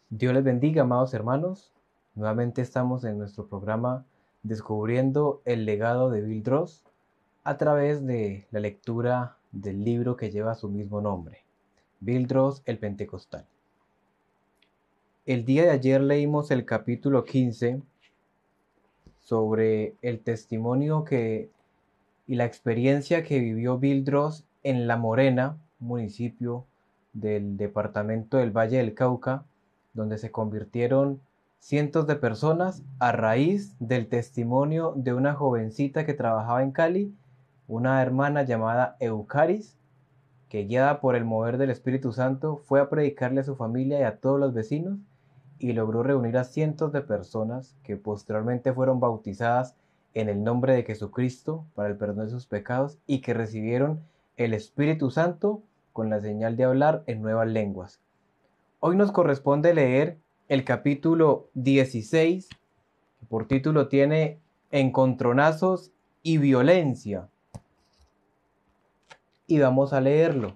Dios les bendiga, amados hermanos. Nuevamente estamos en nuestro programa Descubriendo el legado de Bill Dross a través de la lectura del libro que lleva su mismo nombre, Bill Dross, el Pentecostal. El día de ayer leímos el capítulo 15 sobre el testimonio y la experiencia que vivió Bill Dross en La Morena, municipio del departamento del Valle del Cauca, donde se convirtieron cientos de personas a raíz del testimonio de una jovencita que trabajaba en Cali, una hermana llamada Eucaris, que guiada por el mover del Espíritu Santo fue a predicarle a su familia y a todos los vecinos y logró reunir a cientos de personas que posteriormente fueron bautizadas en el nombre de Jesucristo para el perdón de sus pecados y que recibieron el Espíritu Santo con la señal de hablar en nuevas lenguas. Hoy nos corresponde leer el capítulo 16, que por título tiene Encontronazos y violencia. Y vamos a leerlo.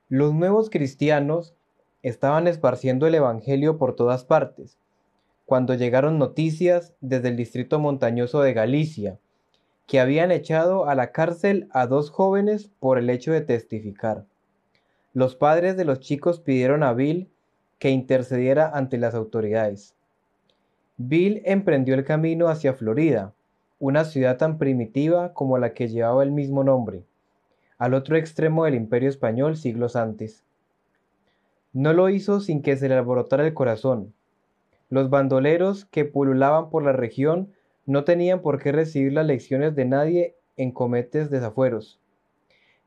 Los nuevos cristianos estaban esparciendo el Evangelio por todas partes, cuando llegaron noticias desde el distrito montañoso de Galicia, que habían echado a la cárcel a 2 jóvenes por el hecho de testificar. Los padres de los chicos pidieron a Bill que intercediera ante las autoridades. Bill emprendió el camino hacia Florida, una ciudad tan primitiva como la que llevaba el mismo nombre, al otro extremo del Imperio Español siglos antes. No lo hizo sin que se le alborotara el corazón. Los bandoleros que pululaban por la región no tenían por qué recibir las lecciones de nadie en cometes desafueros,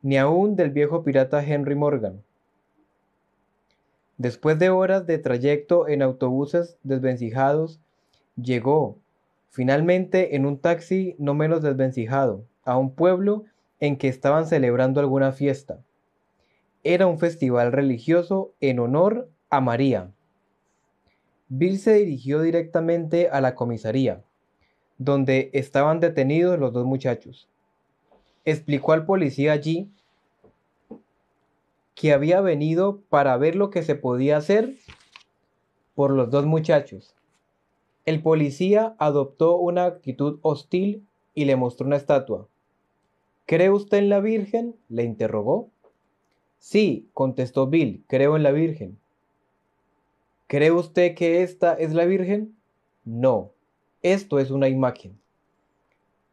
ni aun del viejo pirata Henry Morgan. Después de horas de trayecto en autobuses desvencijados, llegó, finalmente en un taxi no menos desvencijado, a un pueblo en que estaban celebrando alguna fiesta. Era un festival religioso en honor a María. Bill se dirigió directamente a la comisaría, donde estaban detenidos los 2 muchachos. Explicó al policía allí que había venido para ver lo que se podía hacer por los 2 muchachos. El policía adoptó una actitud hostil y le mostró una estatua. ¿Cree usted en la Virgen?, le interrogó. Sí, contestó Bill, creo en la Virgen. ¿Cree usted que esta es la Virgen? No, esto es una imagen.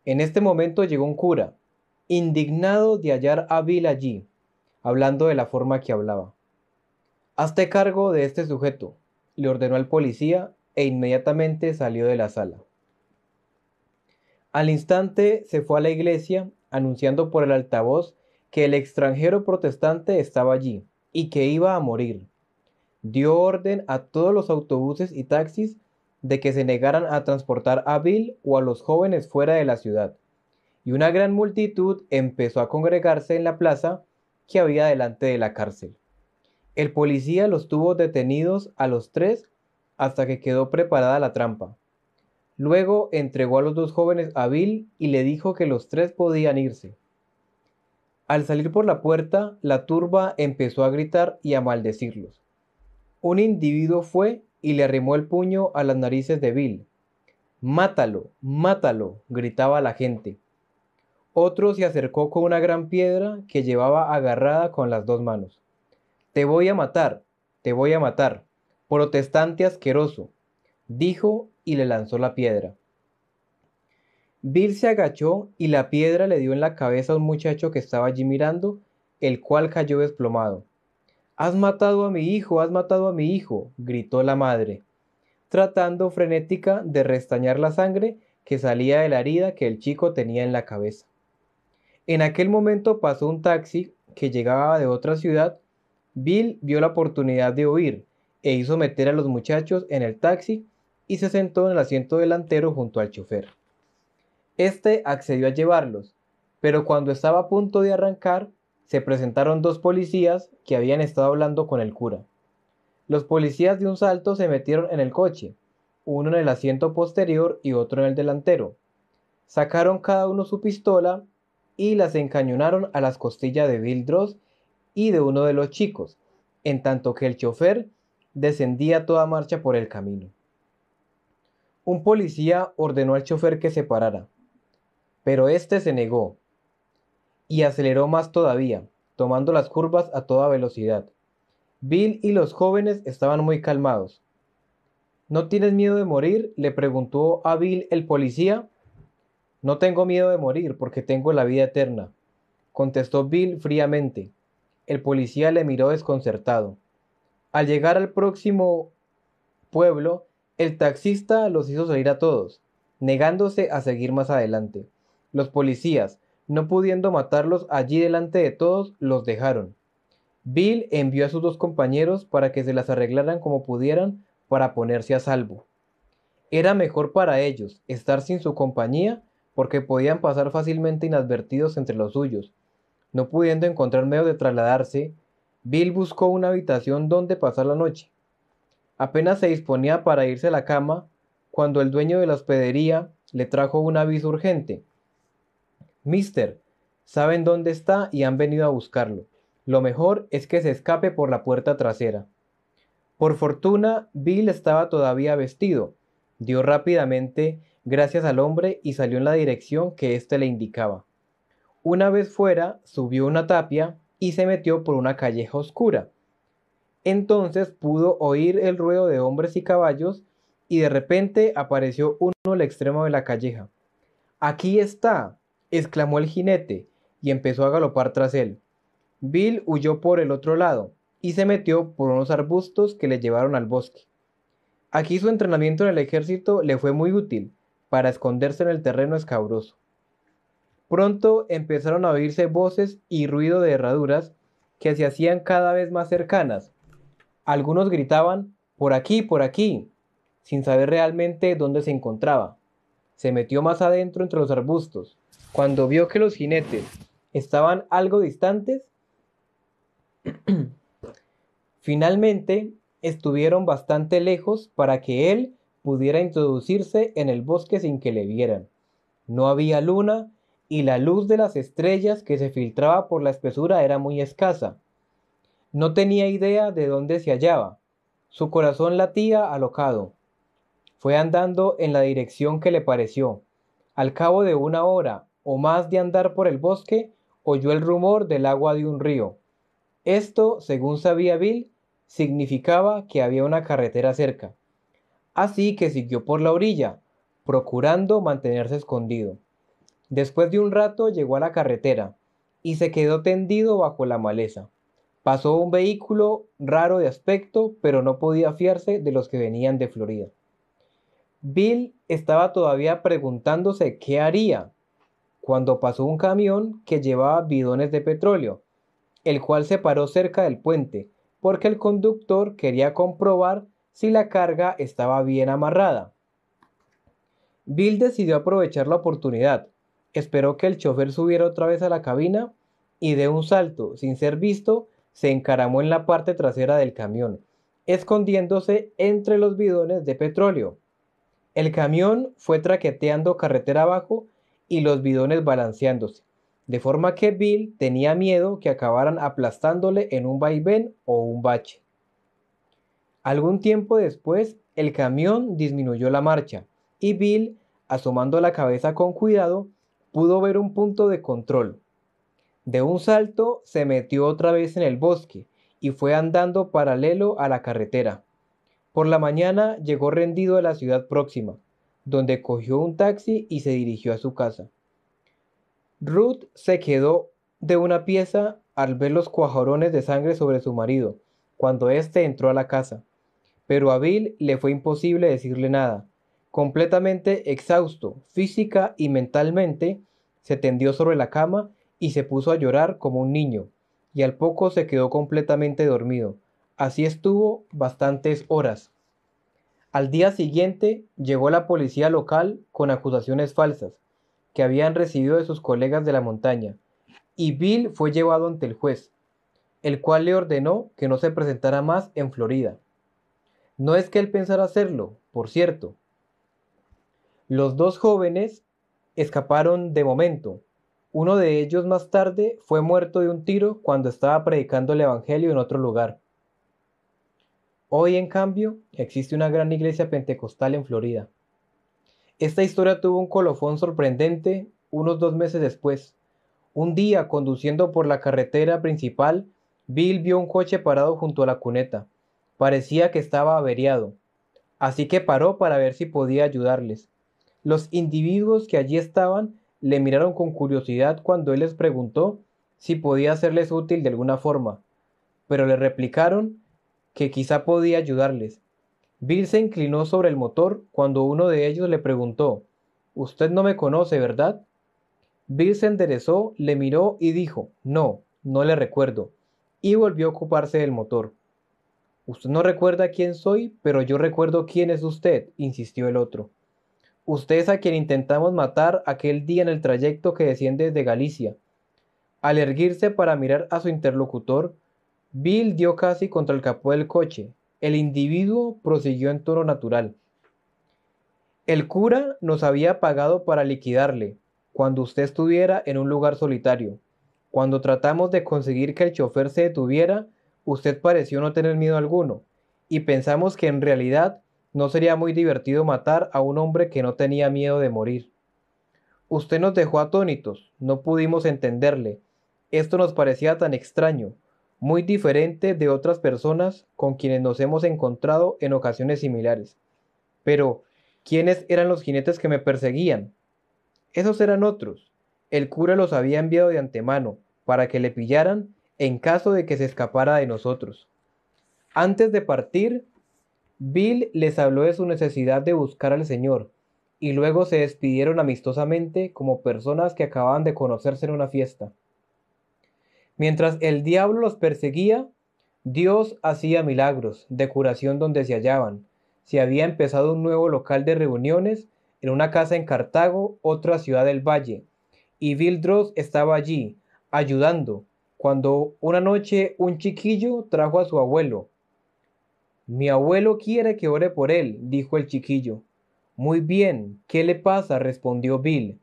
En este momento llegó un cura, indignado de hallar a Bill allí, hablando de la forma que hablaba. Hazte cargo de este sujeto, le ordenó al policía e inmediatamente salió de la sala. Al instante se fue a la iglesia, anunciando por el altavoz que el extranjero protestante estaba allí y que iba a morir. Dio orden a todos los autobuses y taxis de que se negaran a transportar a Bill o a los jóvenes fuera de la ciudad, y una gran multitud empezó a congregarse en la plaza que había delante de la cárcel. El policía los tuvo detenidos a los 3 hasta que quedó preparada la trampa. Luego entregó a los 2 jóvenes a Bill y le dijo que los 3 podían irse. Al salir por la puerta, la turba empezó a gritar y a maldecirlos. Un individuo fue y le arrimó el puño a las narices de Bill. ¡Mátalo! ¡Mátalo!, gritaba la gente. Otro se acercó con una gran piedra que llevaba agarrada con las 2 manos. Te voy a matar, te voy a matar, protestante asqueroso, dijo y le lanzó la piedra. Bill se agachó y la piedra le dio en la cabeza a un muchacho que estaba allí mirando, el cual cayó desplomado. ¡Has matado a mi hijo! ¡Has matado a mi hijo!, gritó la madre, tratando frenética de restañar la sangre que salía de la herida que el chico tenía en la cabeza. En aquel momento pasó un taxi que llegaba de otra ciudad. Bill vio la oportunidad de huir e hizo meter a los muchachos en el taxi y se sentó en el asiento delantero junto al chofer. Este accedió a llevarlos, pero cuando estaba a punto de arrancar, se presentaron 2 policías que habían estado hablando con el cura. Los policías de un salto se metieron en el coche, uno en el asiento posterior y otro en el delantero. Sacaron cada uno su pistola y las encañonaron a las costillas de Bill Dross y de uno de los chicos, en tanto que el chofer descendía a toda marcha por el camino. Un policía ordenó al chofer que se parara, pero éste se negó y aceleró más todavía, tomando las curvas a toda velocidad. Bill y los jóvenes estaban muy calmados. ¿No tienes miedo de morir?, le preguntó a Bill el policía. No tengo miedo de morir porque tengo la vida eterna, contestó Bill fríamente. El policía le miró desconcertado. Al llegar al próximo pueblo, el taxista los hizo salir a todos, negándose a seguir más adelante. Los policías, no pudiendo matarlos allí delante de todos, los dejaron. Bill envió a sus dos compañeros para que se las arreglaran como pudieran para ponerse a salvo. Era mejor para ellos estar sin su compañía porque podían pasar fácilmente inadvertidos entre los suyos. No pudiendo encontrar medio de trasladarse, Bill buscó una habitación donde pasar la noche. Apenas se disponía para irse a la cama, cuando el dueño de la hospedería le trajo un aviso urgente. Mister, saben dónde está y han venido a buscarlo. Lo mejor es que se escape por la puerta trasera. Por fortuna, Bill estaba todavía vestido. Dio rápidamente gracias al hombre y salió en la dirección que éste le indicaba. Una vez fuera, subió una tapia y se metió por una calleja oscura. Entonces pudo oír el ruido de hombres y caballos y de repente apareció uno al extremo de la calleja. «¡Aquí está!», exclamó el jinete y empezó a galopar tras él. Bill huyó por el otro lado y se metió por unos arbustos que le llevaron al bosque. Aquí su entrenamiento en el ejército le fue muy útil para esconderse en el terreno escabroso. Pronto empezaron a oírse voces y ruido de herraduras que se hacían cada vez más cercanas. Algunos gritaban por aquí, sin saber realmente dónde se encontraba. Se metió más adentro entre los arbustos. Cuando vio que los jinetes estaban algo distantes, finalmente estuvieron bastante lejos para que él pudiera introducirse en el bosque sin que le vieran. No había luna y la luz de las estrellas que se filtraba por la espesura era muy escasa. No tenía idea de dónde se hallaba. Su corazón latía alocado. Fue andando en la dirección que le pareció. Al cabo de una hora o más de andar por el bosque, oyó el rumor del agua de un río. Esto, según sabía Bill, significaba que había una carretera cerca. Así que siguió por la orilla, procurando mantenerse escondido. Después de un rato llegó a la carretera y se quedó tendido bajo la maleza. Pasó un vehículo raro de aspecto, pero no podía fiarse de los que venían de Florida. Bill estaba todavía preguntándose qué haría, cuando pasó un camión que llevaba bidones de petróleo, el cual se paró cerca del puente, porque el conductor quería comprobar si la carga estaba bien amarrada. Bill decidió aprovechar la oportunidad, esperó que el chofer subiera otra vez a la cabina y de un salto, sin ser visto, se encaramó en la parte trasera del camión, escondiéndose entre los bidones de petróleo. El camión fue traqueteando carretera abajo y los bidones balanceándose, de forma que Bill tenía miedo que acabaran aplastándole en un vaivén o un bache. Algún tiempo después, el camión disminuyó la marcha y Bill, asomando la cabeza con cuidado, pudo ver un punto de control. De un salto se metió otra vez en el bosque y fue andando paralelo a la carretera. Por la mañana llegó rendido a la ciudad próxima, donde cogió un taxi y se dirigió a su casa. Ruth se quedó de una pieza al ver los cuajarones de sangre sobre su marido, cuando éste entró a la casa. Pero a Bill le fue imposible decirle nada. Completamente exhausto, física y mentalmente, se tendió sobre la cama y se puso a llorar como un niño, y al poco se quedó completamente dormido. Así estuvo bastantes horas. Al día siguiente llegó la policía local con acusaciones falsas que habían recibido de sus colegas de la montaña, y Bill fue llevado ante el juez, el cual le ordenó que no se presentara más en Florida. No es que él pensara hacerlo, por cierto. Los dos jóvenes escaparon de momento. Uno de ellos más tarde fue muerto de un tiro cuando estaba predicando el evangelio en otro lugar. Hoy, en cambio, existe una gran iglesia pentecostal en Florida. Esta historia tuvo un colofón sorprendente unos 2 meses después. Un día, conduciendo por la carretera principal, Bill vio un coche parado junto a la cuneta. Parecía que estaba averiado, así que paró para ver si podía ayudarles. Los individuos que allí estaban le miraron con curiosidad cuando él les preguntó si podía serles útil de alguna forma, pero le replicaron que quizá podía ayudarles. Bill se inclinó sobre el motor cuando uno de ellos le preguntó: «Usted no me conoce, ¿verdad?». Bill se enderezó, le miró y dijo: «No, no le recuerdo», y volvió a ocuparse del motor. «Usted no recuerda quién soy, pero yo recuerdo quién es usted», insistió el otro. «Usted es a quien intentamos matar aquel día en el trayecto que desciende desde Galicia». Al erguirse para mirar a su interlocutor, Bill dio casi contra el capó del coche. El individuo prosiguió en tono natural: «El cura nos había pagado para liquidarle, cuando usted estuviera en un lugar solitario. Cuando tratamos de conseguir que el chofer se detuviera, usted pareció no tener miedo alguno, y pensamos que en realidad no sería muy divertido matar a un hombre que no tenía miedo de morir. Usted nos dejó atónitos, no pudimos entenderle. Esto nos parecía tan extraño, muy diferente de otras personas con quienes nos hemos encontrado en ocasiones similares. Pero, ¿quiénes eran los jinetes que me perseguían? Esos eran otros. El cura los había enviado de antemano, para que le pillaran en caso de que se escapara de nosotros». Antes de partir, Bill les habló de su necesidad de buscar al Señor, y luego se despidieron amistosamente como personas que acababan de conocerse en una fiesta. Mientras el diablo los perseguía, Dios hacía milagros de curación donde se hallaban. Se había empezado un nuevo local de reuniones en una casa en Cartago, otra ciudad del valle, y Bill Dross estaba allí, ayudando, cuando una noche un chiquillo trajo a su abuelo. «Mi abuelo quiere que ore por él», dijo el chiquillo. «Muy bien, ¿qué le pasa?», respondió Bill.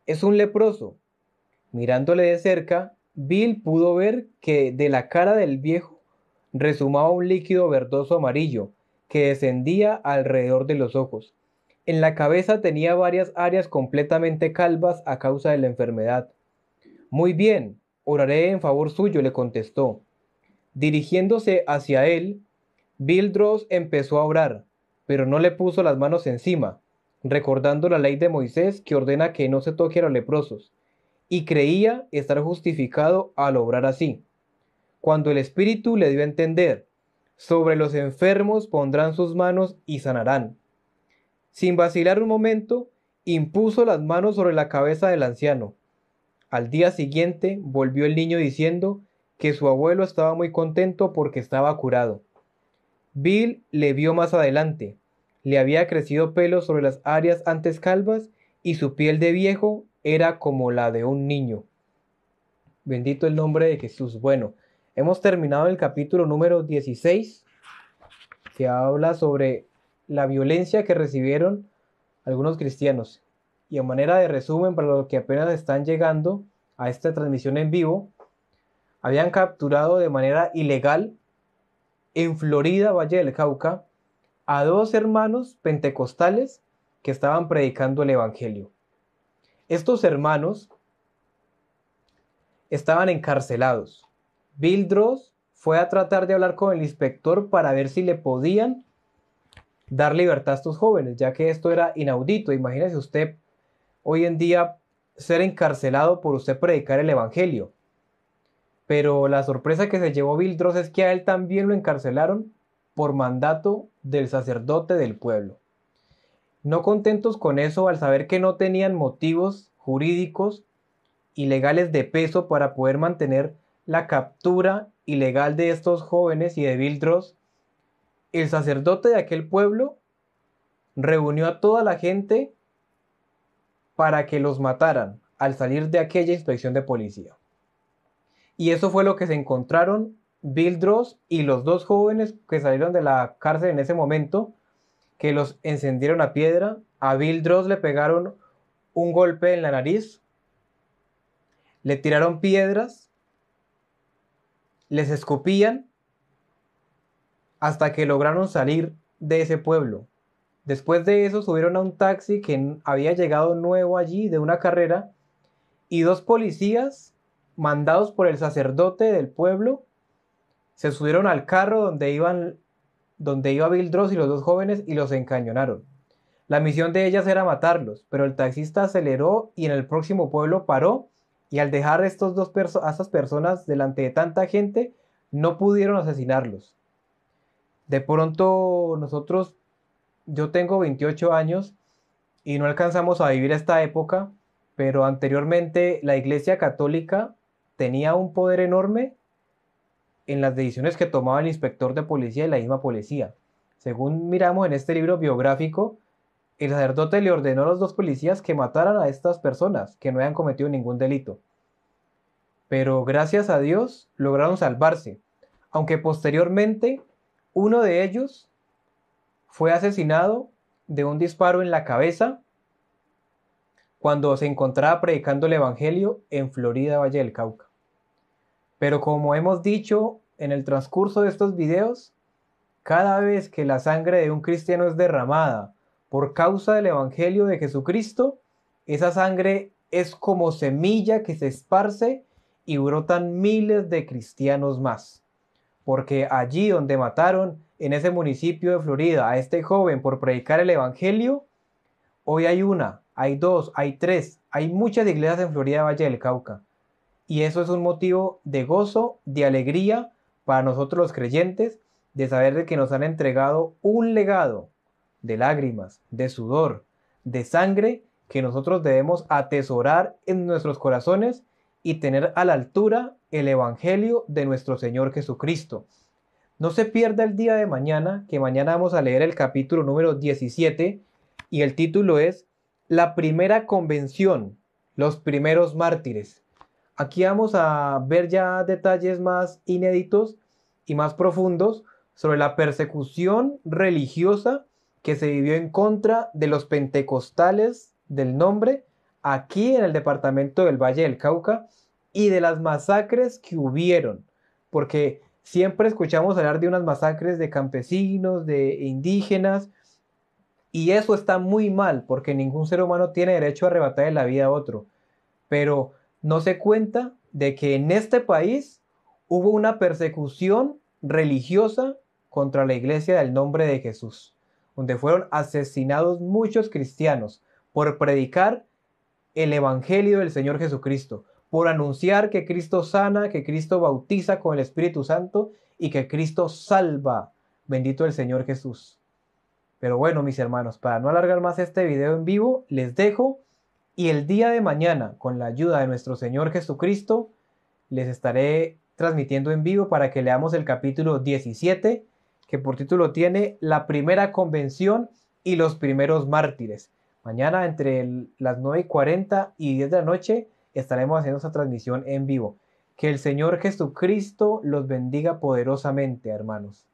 «Es un leproso». Mirándole de cerca, Bill pudo ver que de la cara del viejo resumaba un líquido verdoso amarillo que descendía alrededor de los ojos. En la cabeza tenía varias áreas completamente calvas a causa de la enfermedad. «Muy bien, oraré en favor suyo», le contestó. Dirigiéndose hacia él, Bill Dross empezó a orar, pero no le puso las manos encima, recordando la ley de Moisés que ordena que no se toque a los leprosos, y creía estar justificado al obrar así. Cuando el Espíritu le dio a entender: «Sobre los enfermos pondrán sus manos y sanarán». Sin vacilar un momento, impuso las manos sobre la cabeza del anciano. Al día siguiente volvió el niño diciendo que su abuelo estaba muy contento porque estaba curado. Bill le vio más adelante. Le había crecido pelo sobre las áreas antes calvas y su piel de viejo era como la de un niño. Bendito el nombre de Jesús. Bueno, hemos terminado el capítulo número 16, que habla sobre la violencia que recibieron algunos cristianos. Y a manera de resumen, para los que apenas están llegando a esta transmisión en vivo, habían capturado de manera ilegal en Florida, Valle del Cauca, a 2 hermanos pentecostales que estaban predicando el Evangelio. Estos hermanos estaban encarcelados. Bill Dross fue a tratar de hablar con el inspector para ver si le podían dar libertad a estos jóvenes, ya que esto era inaudito. Imagínese usted hoy en día ser encarcelado por usted predicar el Evangelio. Pero la sorpresa que se llevó Bill Dross es que a él también lo encarcelaron por mandato del sacerdote del pueblo. No contentos con eso, al saber que no tenían motivos jurídicos y legales de peso para poder mantener la captura ilegal de estos jóvenes y de Bill Dross, el sacerdote de aquel pueblo reunió a toda la gente para que los mataran al salir de aquella inspección de policía. Y eso fue lo que se encontraron Bill Dross y los 2 jóvenes que salieron de la cárcel en ese momento, que los encendieron a piedra. A Bill Dross le pegaron un golpe en la nariz, le tiraron piedras, les escupían hasta que lograron salir de ese pueblo. Después de eso subieron a un taxi que había llegado nuevo allí de una carrera y dos policías mandados por el sacerdote del pueblo se subieron al carro donde iba Bill Dross y los dos jóvenes y los encañonaron. La misión de ellas era matarlos, pero el taxista aceleró y en el próximo pueblo paró y al dejar a estas personas delante de tanta gente no pudieron asesinarlos. De pronto yo tengo 28 años y no alcanzamos a vivir esta época, pero anteriormente la Iglesia Católica tenía un poder enorme en las decisiones que tomaba el inspector de policía y la misma policía. Según miramos en este libro biográfico, el sacerdote le ordenó a los dos policías que mataran a estas personas que no habían cometido ningún delito. Pero gracias a Dios lograron salvarse, aunque posteriormente uno de ellos fue asesinado de un disparo en la cabeza cuando se encontraba predicando el Evangelio en Florida, Valle del Cauca. Pero como hemos dicho en el transcurso de estos videos, cada vez que la sangre de un cristiano es derramada por causa del Evangelio de Jesucristo, esa sangre es como semilla que se esparce y brotan miles de cristianos más. Porque allí donde mataron en ese municipio de Florida a este joven por predicar el Evangelio, hoy hay una, hay dos, hay tres, hay muchas iglesias en Florida, Valle del Cauca. Y eso es un motivo de gozo, de alegría para nosotros los creyentes, de saber de que nos han entregado un legado de lágrimas, de sudor, de sangre, que nosotros debemos atesorar en nuestros corazones y tener a la altura el Evangelio de nuestro Señor Jesucristo. No se pierda el día de mañana, que mañana vamos a leer el capítulo número 17 y el título es La primera convención, los primeros mártires. Aquí vamos a ver ya detalles más inéditos y más profundos sobre la persecución religiosa que se vivió en contra de los pentecostales del nombre aquí en el departamento del Valle del Cauca y de las masacres que hubieron, porque siempre escuchamos hablar de unas masacres de campesinos, de indígenas, y eso está muy mal, porque ningún ser humano tiene derecho a arrebatarle la vida a otro, pero no se cuenta de que en este país hubo una persecución religiosa contra la iglesia del nombre de Jesús, donde fueron asesinados muchos cristianos por predicar el Evangelio del Señor Jesucristo, por anunciar que Cristo sana, que Cristo bautiza con el Espíritu Santo y que Cristo salva. Bendito el Señor Jesús. Pero bueno, mis hermanos, para no alargar más este video en vivo, les dejo y el día de mañana, con la ayuda de nuestro Señor Jesucristo, les estaré transmitiendo en vivo para que leamos el capítulo 17, que por título tiene La primera convención y los primeros mártires. Mañana entre las 9:40 y 10 de la noche estaremos haciendo esa transmisión en vivo. Que el Señor Jesucristo los bendiga poderosamente, hermanos.